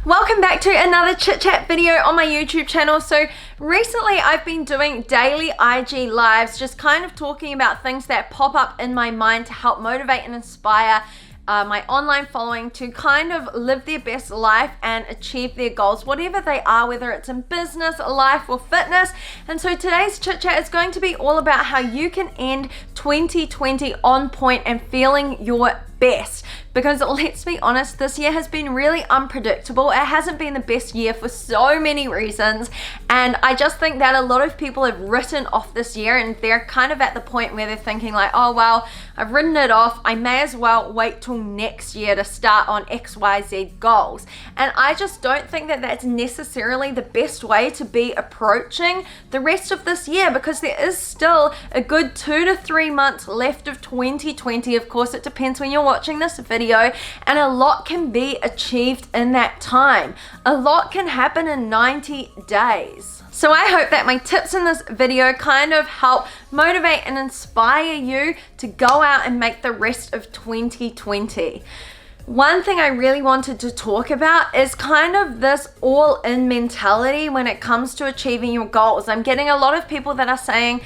Welcome back to another chit chat video on my YouTube channel. So recently I've been doing daily IG lives, just kind of talking about things that pop up in my mind to help motivate and inspire my online following to kind of live their best life and achieve their goals, whatever they are, whether it's in business, life, or fitness. And so today's chit chat is going to be all about how you can end 2020 on point and feeling your best. Because let's be honest, this year has been really unpredictable. It hasn't been the best year for so many reasons, and I just think that a lot of people have written off this year, and they're kind of at the point where they're thinking like, oh well, I've written it off, I may as well wait till next year to start on XYZ goals. And I just don't think that that's necessarily the best way to be approaching the rest of this year, because there is still a good 2 to 3 months left of 2020. Of course, it depends when you're watching this video, and a lot can be achieved in that time. A lot can happen in 90 days. So I hope that my tips in this video kind of help motivate and inspire you to go out and make the rest of 2020. One thing I really wanted to talk about is kind of this all-in mentality when it comes to achieving your goals. I'm getting a lot of people that are saying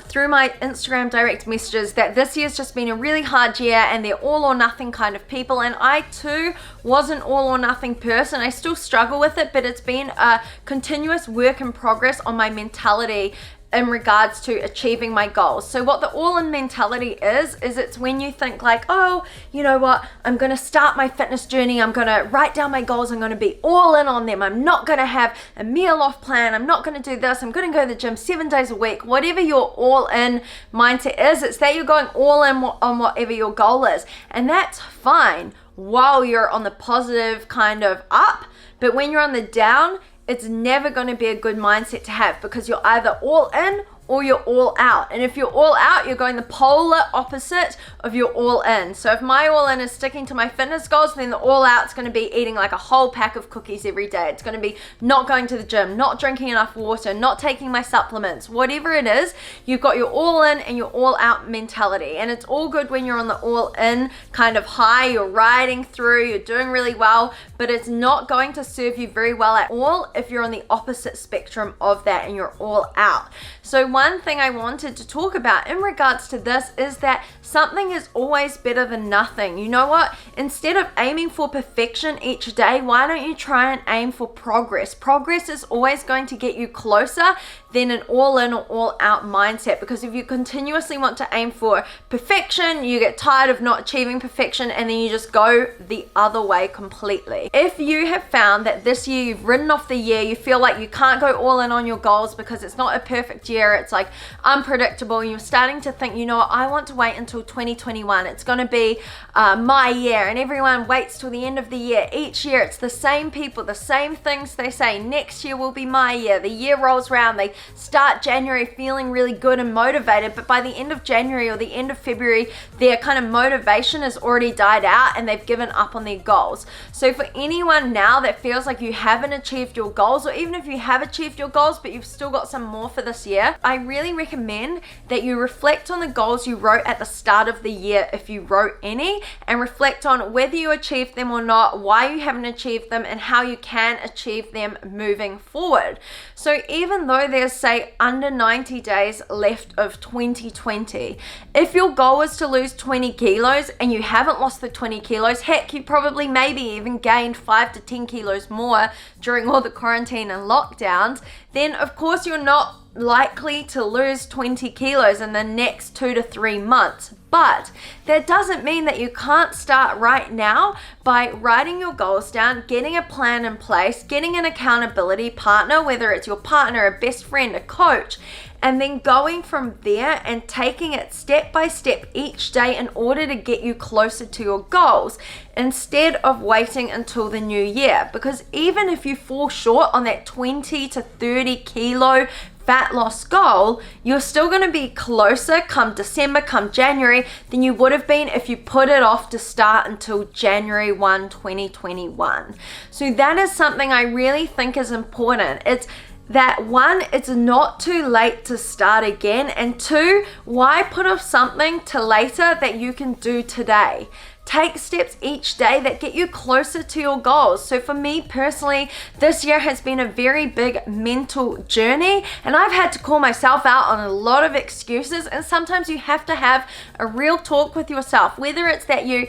through my Instagram direct messages that this year's just been a really hard year and they're all or nothing kind of people, and I too was an all or nothing person. I still struggle with it, but it's been a continuous work in progress on my mentality in regards to achieving my goals. So what the all-in mentality is it's when you think like, oh, you know what, I'm gonna start my fitness journey, I'm gonna write down my goals, I'm gonna be all in on them, I'm not gonna have a meal off plan, I'm not gonna do this, I'm gonna go to the gym 7 days a week. Whatever your all-in mindset is, it's that you're going all in on whatever your goal is, and that's fine while you're on the positive kind of up. But when you're on the down, it's never going to be a good mindset to have, because you're either all in or you're all out. And if you're all out, you're going the polar opposite of your all in. So if my all in is sticking to my fitness goals, then the all out is going to be eating like a whole pack of cookies every day. It's going to be not going to the gym, not drinking enough water, not taking my supplements. Whatever it is, you've got your all in and your all out mentality. And it's all good when you're on the all in kind of high, you're riding through, you're doing really well, but it's not going to serve you very well at all if you're on the opposite spectrum of that and you're all out. So one thing I wanted to talk about in regards to this is that something is always better than nothing. You know what? Instead of aiming for perfection each day, why don't you try and aim for progress? Progress is always going to get you closer than an all-in or all-out mindset, because if you continuously want to aim for perfection, you get tired of not achieving perfection, and then you just go the other way completely. If you have found that this year you've written off the year, you feel like you can't go all in on your goals because it's not a perfect year, it's like unpredictable, and you're starting to think, you know what, I want to wait until 2021, it's going to be my year, and everyone waits till the end of the year. Each year it's the same people, the same things they say, next year will be my year. The year rolls around, they start January feeling really good and motivated, but by the end of January or the end of February, their kind of motivation has already died out and they've given up on their goals. So for anyone now that feels like you haven't achieved your goals, or even if you have achieved your goals but you've still got some more for this year, I really recommend that you reflect on the goals you wrote at the start of the year, if you wrote any, and reflect on whether you achieved them or not, why you haven't achieved them, and how you can achieve them moving forward. So even though there's say under 90 days left of 2020, if your goal is to lose 20 kilos and you haven't lost the 20 kilos, heck, you probably maybe even gained 5 to 10 kilos more during all the quarantine and lockdowns, then of course you're not likely to lose 20 kilos in the next 2 to 3 months. But that doesn't mean that you can't start right now by writing your goals down, getting a plan in place, getting an accountability partner, whether it's your partner, a best friend, a coach, and then going from there and taking it step by step each day in order to get you closer to your goals, instead of waiting until the new year. Because even if you fall short on that 20 to 30 kilo fat loss goal, you're still going to be closer come December, come January, than you would have been if you put it off to start until January 1, 2021. So that is something I really think is important. It's that one, it's not too late to start again, and two, why put off something to later that you can do today? take steps each day that get you closer to your goals. So for me personally, this year has been a very big mental journey, and I've had to call myself out on a lot of excuses, and sometimes you have to have a real talk with yourself, whether it's that you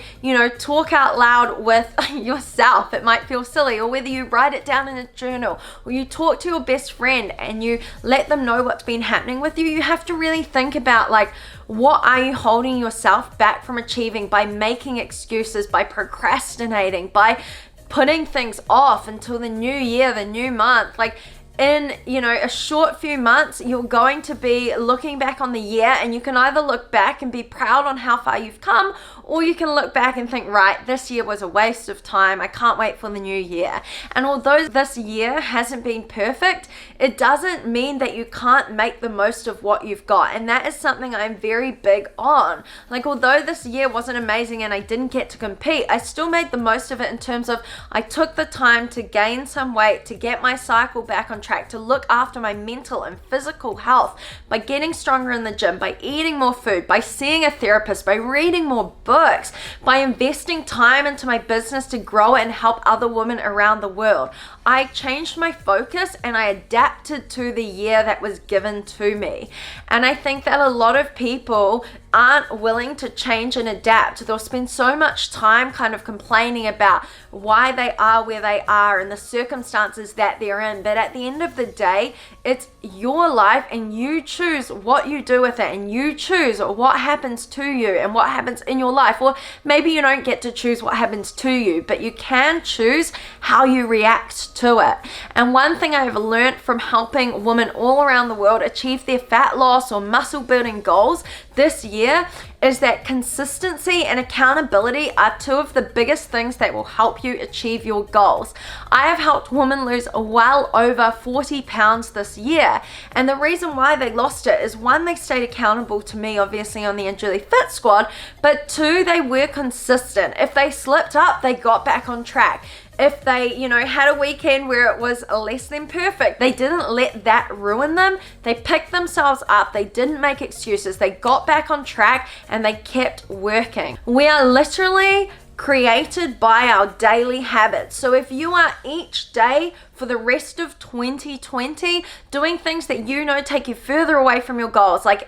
talk out loud with yourself, it might feel silly, or whether you write it down in a journal, or you talk to your best friend and you let them know what's been happening with you. You have to really think about, like, what are you holding yourself back from achieving by making excuses, by procrastinating, by putting things off until the new year, the new month. Like, in a short few months, you're going to be looking back on the year, and you can either look back and be proud on how far you've come, or you can look back and think, right, this year was a waste of time, I can't wait for the new year. And although this year hasn't been perfect, it doesn't mean that you can't make the most of what you've got. And that is something I'm very big on. Like, although this year wasn't amazing and I didn't get to compete, I still made the most of it in terms of I took the time to gain some weight, to get my cycle back on track, to look after my mental and physical health by getting stronger in the gym, by eating more food, by seeing a therapist, by reading more books, by investing time into my business to grow it and help other women around the world. I changed my focus and I adapted to the year that was given to me. And I think that a lot of people aren't willing to change and adapt. They'll spend so much time kind of complaining about why they are where they are and the circumstances that they're in. But at the end of the day, it's your life, and you choose what you do with it, and you choose what happens to you and what happens in your life. Or maybe you don't get to choose what happens to you, but you can choose how you react to it. And one thing I've learned from helping women all around the world achieve their fat loss or muscle building goals this year is that consistency and accountability are two of the biggest things that will help you achieve your goals. I have helped women lose well over 40 pounds this year, and the reason why they lost it is, one, they stayed accountable to me, obviously on the Injury Fit Squad, but two, they were consistent. If they slipped up, they got back on track. If they, had a weekend where it was less than perfect, they didn't let that ruin them. They picked themselves up. They didn't make excuses. They got back on track and they kept working. We are literally created by our daily habits. So if you are each day for the rest of 2020 doing things that take you further away from your goals, like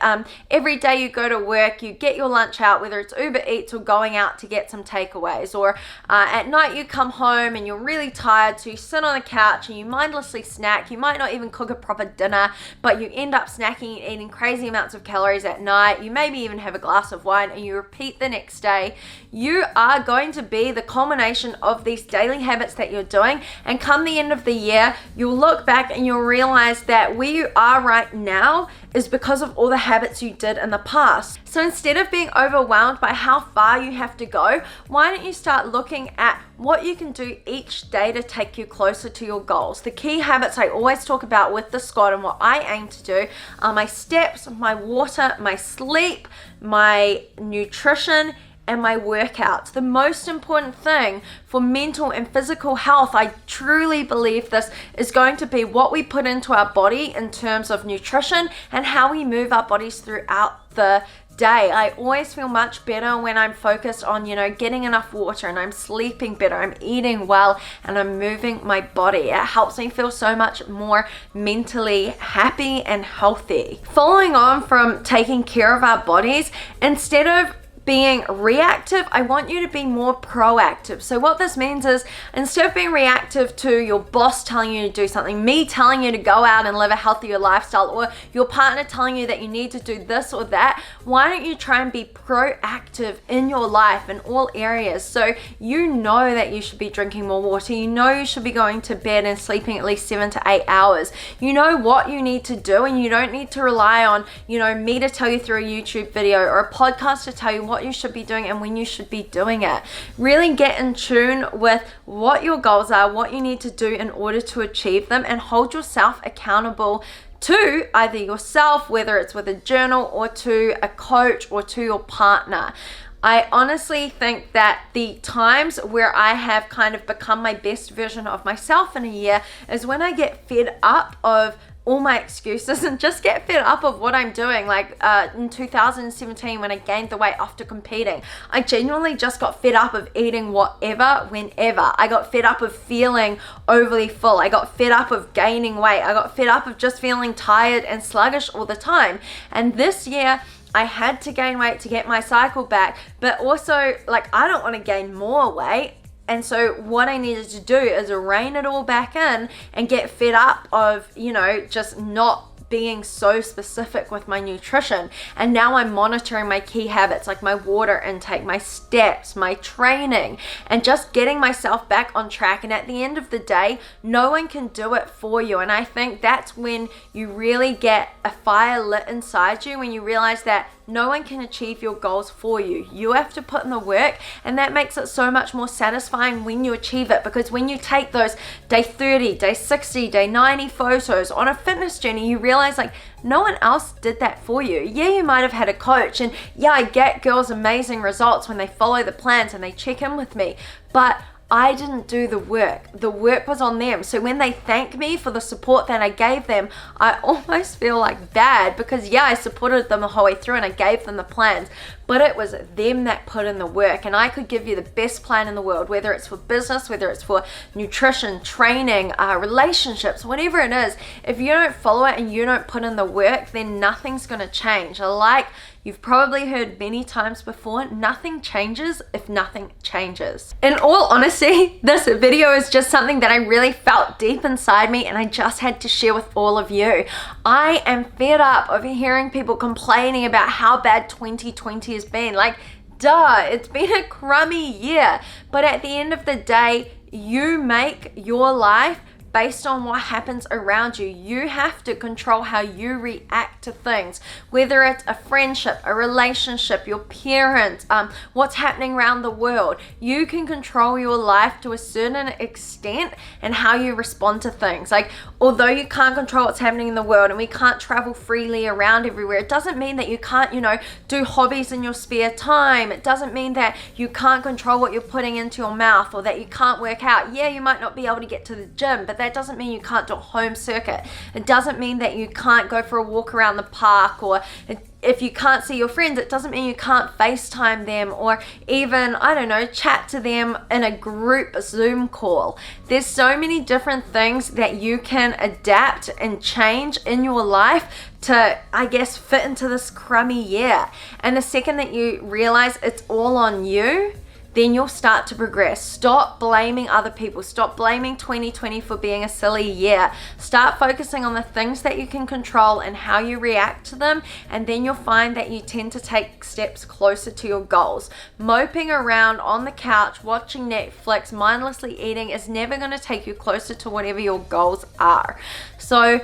every day you go to work, you get your lunch out, whether it's Uber Eats or going out to get some takeaways, or at night you come home and you're really tired, so you sit on the couch and you mindlessly snack. You might not even cook a proper dinner, but you end up snacking and eating crazy amounts of calories at night. You maybe even have a glass of wine, and you repeat the next day. You are going to be the culmination of these daily habits that you're doing, and come the end of the year, you'll look back and you'll realize that where you are right now is because of all the habits you did in the past. So instead of being overwhelmed by how far you have to go, why don't you start looking at what you can do each day to take you closer to your goals? The key habits I always talk about with the squad and what I aim to do are my steps, my water, my sleep, my nutrition, and my workouts. The most important thing for mental and physical health, I truly believe this, is going to be what we put into our body in terms of nutrition and how we move our bodies throughout the day. I always feel much better when I'm focused on, getting enough water, and I'm sleeping better, I'm eating well, and I'm moving my body. It helps me feel so much more mentally happy and healthy. Following on from taking care of our bodies, instead of being reactive, I want you to be more proactive. So what this means is, instead of being reactive to your boss telling you to do something, me telling you to go out and live a healthier lifestyle, or your partner telling you that you need to do this or that, why don't you try and be proactive in your life in all areas? So you know that you should be drinking more water, you should be going to bed and sleeping at least 7 to 8 hours. You know what you need to do, and you don't need to rely on, me to tell you through a YouTube video or a podcast to tell you what you should be doing and when you should be doing it. Really get in tune with what your goals are, what you need to do in order to achieve them, and hold yourself accountable to either yourself, whether it's with a journal, or to a coach, or to your partner. I honestly think that the times where I have kind of become my best version of myself in a year is when I get fed up of all my excuses and just get fed up of what I'm doing. Like in 2017 when I gained the weight after competing, I genuinely just got fed up of eating whatever, whenever. I got fed up of feeling overly full. I got fed up of gaining weight. I got fed up of just feeling tired and sluggish all the time. And this year, I had to gain weight to get my cycle back, but also like I don't want to gain more weight. And so what I needed to do is rein it all back in and get fed up of, you know, just not being so specific with my nutrition. And now I'm monitoring my key habits, like my water intake, my steps, my training, and just getting myself back on track. And at the end of the day, no one can do it for you. And I think that's when you really get a fire lit inside you, when you realize that no one can achieve your goals for you. You have to put in the work, and that makes it so much more satisfying when you achieve it. Because when you take those day 30, day 60, day 90 photos on a fitness journey, you realize like no one else did that for you. Yeah, you might have had a coach, and yeah, I get girls amazing results when they follow the plans and they check in with me, but I didn't do the work. The work was on them. So when they thank me for the support that I gave them, I almost feel like bad because yeah, I supported them the whole way through and I gave them the plans, but it was them that put in the work. And I could give you the best plan in the world, whether it's for business, whether it's for nutrition, training, relationships, whatever it is. If you don't follow it and you don't put in the work, then nothing's going to change. Like you've probably heard many times before, nothing changes if nothing changes. In all honesty, this video is just something that I really felt deep inside me and I just had to share with all of you. I am fed up of hearing people complaining about how bad 2020 has been. Like, duh, it's been a crummy year. But at the end of the day, you make your life based on what happens around you. You have to control how you react to things, whether it's a friendship, a relationship, your parents, what's happening around the world. You can control your life to a certain extent and how you respond to things. Like, although you can't control what's happening in the world and we can't travel freely around everywhere, it doesn't mean that you can't, you know, do hobbies in your spare time. It doesn't mean that you can't control what you're putting into your mouth or that you can't work out. Yeah, you might not be able to get to the gym, but that doesn't mean you can't do a home circuit. It doesn't mean that you can't go for a walk around the park, or if you can't see your friends, it doesn't mean you can't FaceTime them or even, I don't know, chat to them in a group Zoom call. There's so many different things that you can adapt and change in your life to, I guess, fit into this crummy year. And the second that you realize it's all on you, then you'll start to progress. Stop blaming other people. Stop blaming 2020 for being a silly year. Start focusing on the things that you can control and how you react to them, and then you'll find that you tend to take steps closer to your goals. Moping around on the couch, watching Netflix, mindlessly eating is never going to take you closer to whatever your goals are. So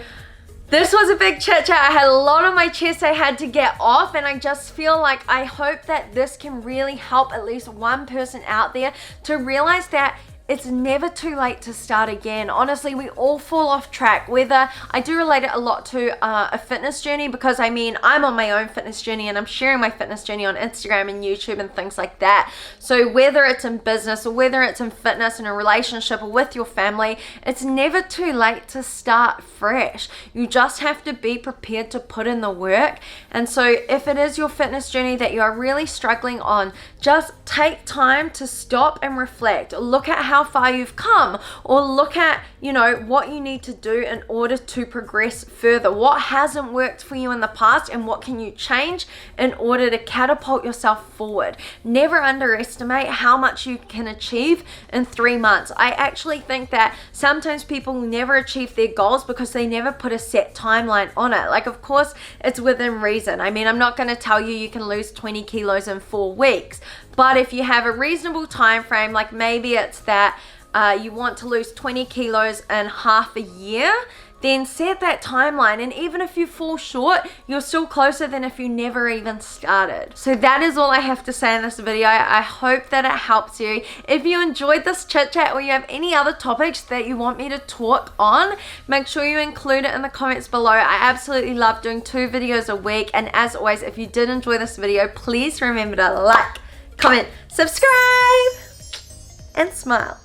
this was a big chit chat. I had a lot on my chest I had to get off, and I just feel like I hope that this can really help at least one person out there to realize that it's never too late to start again. Honestly, we all fall off track. Whether I do relate it a lot to a fitness journey, because I mean, I'm on my own fitness journey and I'm sharing my fitness journey on Instagram and YouTube and things like that. So whether it's in business or whether it's in fitness, in a relationship or with your family, it's never too late to start fresh. You just have to be prepared to put in the work. And so if it is your fitness journey that you are really struggling on, just take time to stop and reflect. Look at how far you've come, or look at, you know, what you need to do in order to progress further. What hasn't worked for you in the past and what can you change in order to catapult yourself forward. Never underestimate how much you can achieve in 3 months. I actually think that sometimes people never achieve their goals because they never put a set timeline on it. Like, of course, it's within reason. I mean, I'm not going to tell you you can lose 20 kilos in 4 weeks, but if you have a reasonable time frame, like maybe it's that you want to lose 20 kilos in half a year, then set that timeline. And even if you fall short, you're still closer than if you never even started. So that is all I have to say in this video. I hope that it helps you. If you enjoyed this chit chat or you have any other topics that you want me to talk on, make sure you include it in the comments below. I absolutely love doing 2 videos a week. And as always, if you did enjoy this video, please remember to like, comment, subscribe, and smile.